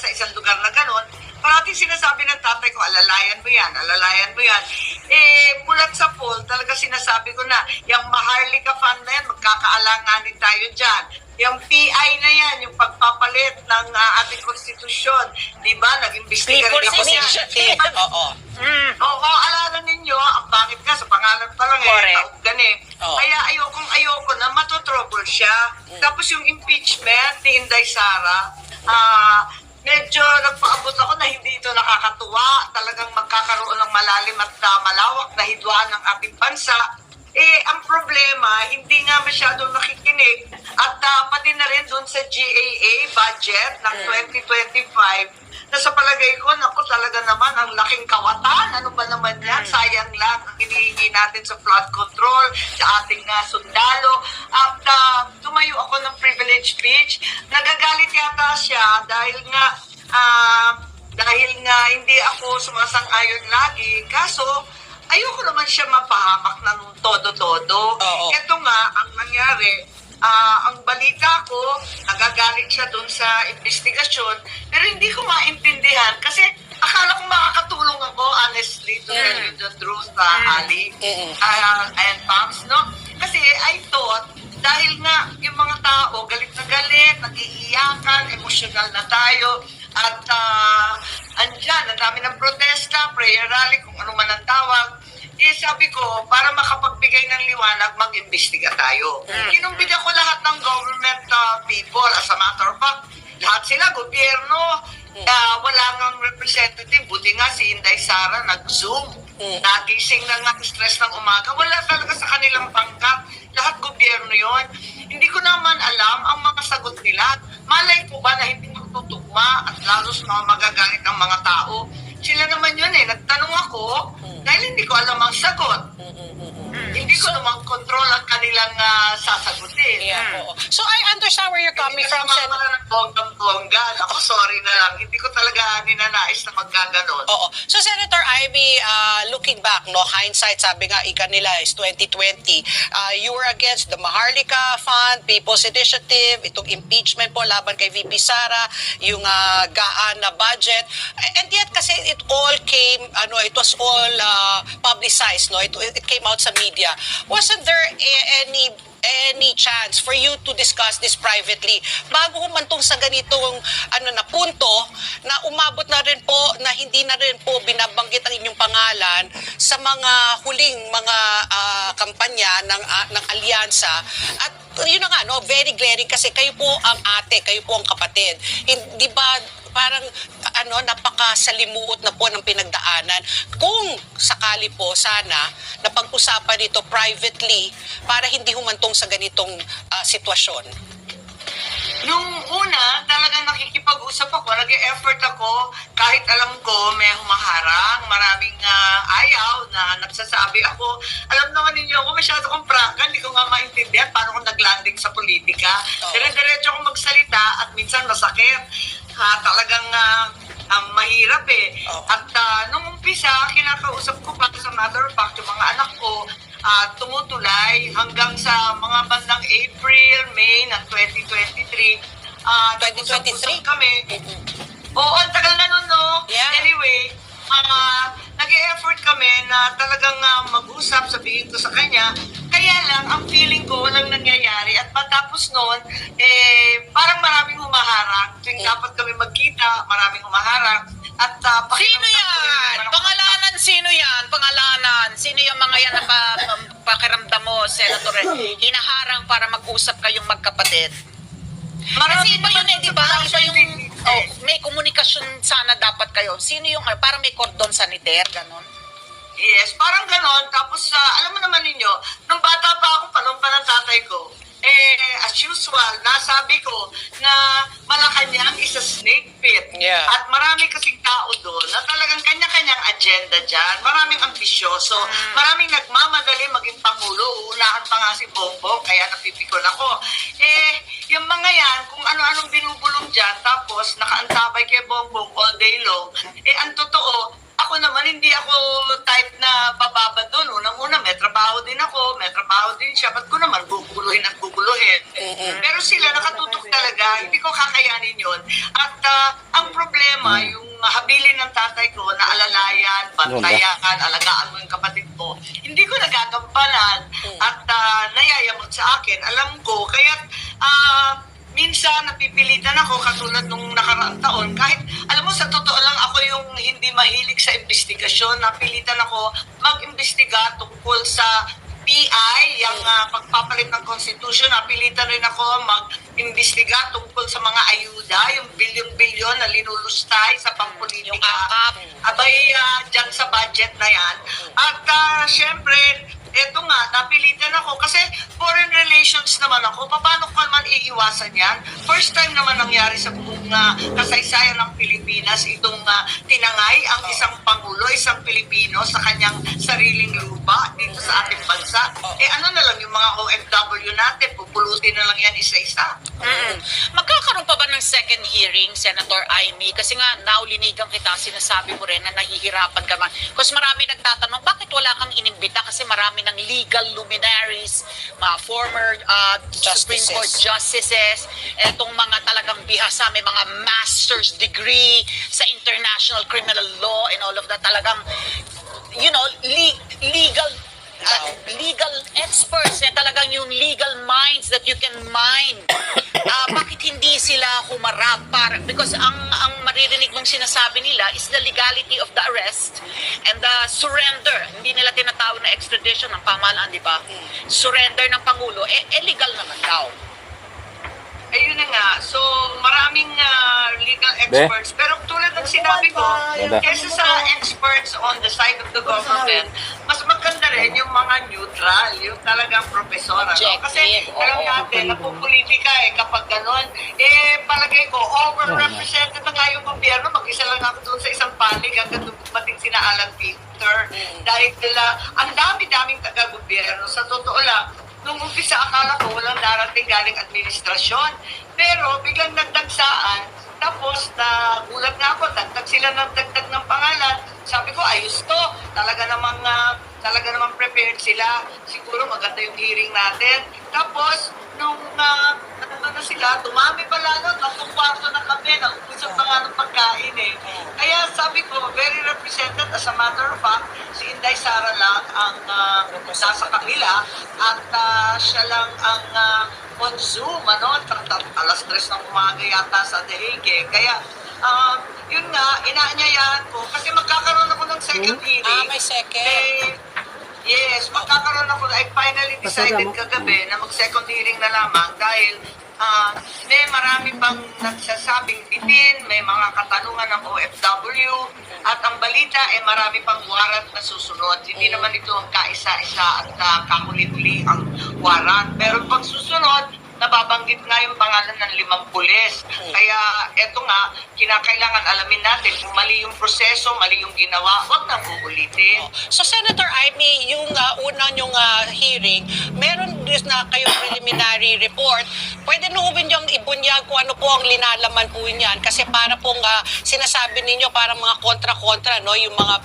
sa isang lugar na gano'n, parating sinasabi ng tatay ko, alalayan mo yan, alalayan mo yan. Mulat sa poll, talaga sinasabi ko na, yung Maharlika Fund na yan, magkakaalanganin tayo dyan. Yung PI na yan, yung pagpapalit ng ating konstitusyon, di ba, nag-imbestiga rin People's ako niya. Initiative. Oo. Oo, alala ninyo, ang pangit ka, sa pangalan pa lang Correct. taog gani. Oo. Kaya ayoko na matotrouble siya. Tapos yung impeachment ni Inday Sara, medyo nagpaabot ako na hindi ito nakakatuwa. Talagang magkakaroon ng malalim at malawak na hidwaan ng ating bansa. Ang problema, hindi nga masyadong nakikinig at pati na rin doon sa GAA budget ng 2025 na sa palagay ko, naku talaga naman ang laking kawatan. Ano ba naman yan? Sayang lang ang hinihingi natin sa flood control, sa ating sundalo. At tumayo ako ng privilege speech. Nagagalit yata siya dahil nga hindi ako sumasang-ayon lagi. Kaso, ayoko naman siya mapahamak ng todo-todo. Ito nga, ang nangyari, ang balita ko, nagagalit siya dun sa investigasyon, pero hindi ko maintindihan kasi akala ko makakatulong ako, honestly, to tell you the truth, Ali, and Pams, no? Kasi I thought, dahil nga yung mga tao, galit na galit, nag-iiyakan, emosyonal na tayo, at andyan, ang dami ng protesta, prayer rally, kung ano man ang tawag. Sabi ko, para makapagbigay ng liwanag, mag-imbestiga tayo. Kinumbida ko lahat ng government people. As a matter of fact, lahat sila, gobyerno, wala ngang representative. Buti nga si Inday Sara nag-Zoom. Nagising na nga stress ng umaga. Wala talaga sa kanilang pangkat. Lahat gobyerno yon. Hindi ko naman alam ang mga sagot nila. Malay ko ba na hindi magtutugma at lalo sa mga magagalit ng mga tao? Sila naman yun nagtanong ako dahil hindi ko alam ang sagot. Hindi ko naman control ang kanilang sasagutin. So I understand where you're coming from, Sen. Bonggang-bongga. Ako, sorry na lang. Hindi ko talaga ninanais na magkaganon. So Senator Ivy, looking back, no, hindsight, sabi nga, ika nila is 2020. You were against the Maharlika Fund, People's Initiative, itong impeachment po laban kay VP Sara, yung gaan na budget. And yet kasi it all came, it was all publicized, no? It came out sa media. Wasn't there any chance for you to discuss this privately bago humantong sa ganitong na punto na umabot na rin po na hindi na rin po binabanggit ang inyong pangalan sa mga huling mga kampanya ng alyansa? At yun na nga, no, very glaring kasi kayo po ang ate, kayo po ang kapatid. Hindi ba parang napakasalimuot na po ng pinagdaanan? Kung sakali po sana na pag-usapan ito privately para hindi humantong sa ganitong sitwasyon. Nung una, talagang nakikipag-usap ako, nag-e-effort ako, kahit alam ko may humaharang, maraming ayaw na nagsasabi ako. Alam naman ninyo ako, masyado kong prangka, hindi ko nga maintindihan paano ko naglanding sa politika. Dire-diretso akong magsalita at minsan masakit. Talagang mahirap At nung umpisa, kinakausap ko pa sa matter of fact, yung mga anak ko, tumutulay hanggang sa mga bandang April, May ng 2023. 2023? Kami. Oo, ang tagal na nun, no? Yeah. Anyway, nag-e-effort kami na talagang mag-usap, sabihin ko sa kanya. Kaya lang, ang feeling ko walang nangyayari. At patapos noon, parang maraming humaharang. Tuwing dapat kami magkita, maraming humaharang. At Sino yan? Pangalanan, sino yan? Pangalanan. Sino yung mga yan na pakiramdam mo, Senator? Hinaharang para mag-usap kayong magkapatid. Kasi iba yun di ba? Iba yung may komunikasyon sana dapat kayo. Sino yung, parang may cordon sanitaire, ganon? Yes, parang ganon. Tapos, alam mo naman ninyo, nung bata pa ako, panong pa ng tatay ko, as usual, nasabi ko na Malacanang is a snake pit. Yeah. At marami kasing tao doon na talagang kanya-kanyang agenda dyan. Maraming ambisyoso. Maraming nagmamadali maging Pangulo. Uunahan pa nga si Bongbong, kaya napipikon ako. Yung mga yan, kung ano-anong binubulong dyan, tapos nakaantabay kay Bongbong all day long, ang totoo, ako naman, hindi ako type na bababa doon. Unang-una, may trabaho din ako, may trabaho din siya. Ba't ko naman guguluhin at guguluhin? Pero sila nakatutok talaga, hindi ko kakayanin yun. At ang problema, tama, yung habilin ng tatay ko na alalayan, bantayan, alagaan mo yung kapatid mo, hindi ko nagagampanan at nayayamot sa akin. Alam ko, kaya minsan napipilitan ako katulad nung nakaraang taon. Kahit, alam mo, sa totoo lang ako yung hindi mahilig sa investigasyon. Napilitan ako mag-imbestiga tungkol sa PI, yung pagpapalit ng Constitution. Napilitan rin ako mag-imbestiga tungkol sa mga ayuda, yung bilyon-bilyon na linulustay sa pampolitika. Yung akap. Abay, dyan sa budget na yan. At syempre, eto nga, napilitan ako kasi foreign relations naman ako. Paano ko naman iiwasan yan? First time naman nangyari sa buong kasaysayan ng Pilipinas itong tinangay ang isang Pangulo, isang Pilipino sa kanyang sariling lupa dito sa ating bansa. Ano na lang yung mga OFW natin, pupulutin na lang yan isa-isa. Magkakaroon pa ba ng second hearing, Senator Amy? Kasi nga, naulinigan kita, sinasabi mo rin na nahihirapan ka man. Kasi marami nagtatanong, bakit wala kang inimbita? Kasi marami ng legal luminaries, mga former Supreme Court justices, etong mga talagang bihasa, may mga master's degree sa international criminal law and all of that, talagang, you know, legal experts na talagang yung legal minds that you can mine. Bakit hindi sila humarap para, because ang maririnig mong sinasabi nila is the legality of the arrest and the surrender. Hindi nila tinatawag na extradition ng pamahalaan, di ba? Surrender ng Pangulo, legal naman daw. Ayun na nga. So, maraming legal experts. Pero tulad ng sinabi ko, kesa sa experts on the side of the government, mas maganda rin yung mga neutral, yung talagang profesor. Ano? Kasi alam natin, napupolitika kapag ganon. Palagay ko, overrepresented na nga yung gobyerno. Mag-isa lang ako doon sa isang panig hanggang dumating sina Alan Peter. Dahil ang dami-daming taga-gobyerno. Sa totoo lang, nung umpisa akala ko walang darating galing administrasyon. Pero biglang nagdagsaan, tapos nagulat na ako, dagdag sila ng dagdag ng pangalan. Sabi ko, ayos to. Talaga namang prepared sila. Siguro maganda yung hearing natin. Tapos, nung na sila, dumami pala nun, 3 kwarto na kami, nag-usap pa nga ng pagkain Kaya sabi ko, very represented. As a matter of fact, si Inday Sara lang ang nasa kanila at siya lang ang on Zoom, alas 3 ng umaga yata sa The Hague. Kaya, yun nga, inaanyayahan ko kasi magkakaroon ako ng second hearing. May second. Yes, magkakaroon ako. I finally decided kagabi na mag-second hearing na lamang dahil may marami pang nagsasabing bitin, may mga katanungan ng OFW, at ang balita marami pang warrant na susunod. Hindi naman ito ang kaisa-isa at kahuli-huli ang warrant. Pero pag susunod, nababanggit nga yung pangalan ng 5 pulis. Kaya eto nga, kinakailangan alamin natin kung mali yung proseso, mali yung ginawa, huwag nang uulitin. So, Senator Amy, yung unang yung hearing, meron din na kayong preliminary report. Pwede nung yung ibunyag kung ano po ang linalaman po niyan. Kasi para pong sinasabi ninyo, para mga kontra-kontra, no, yung mga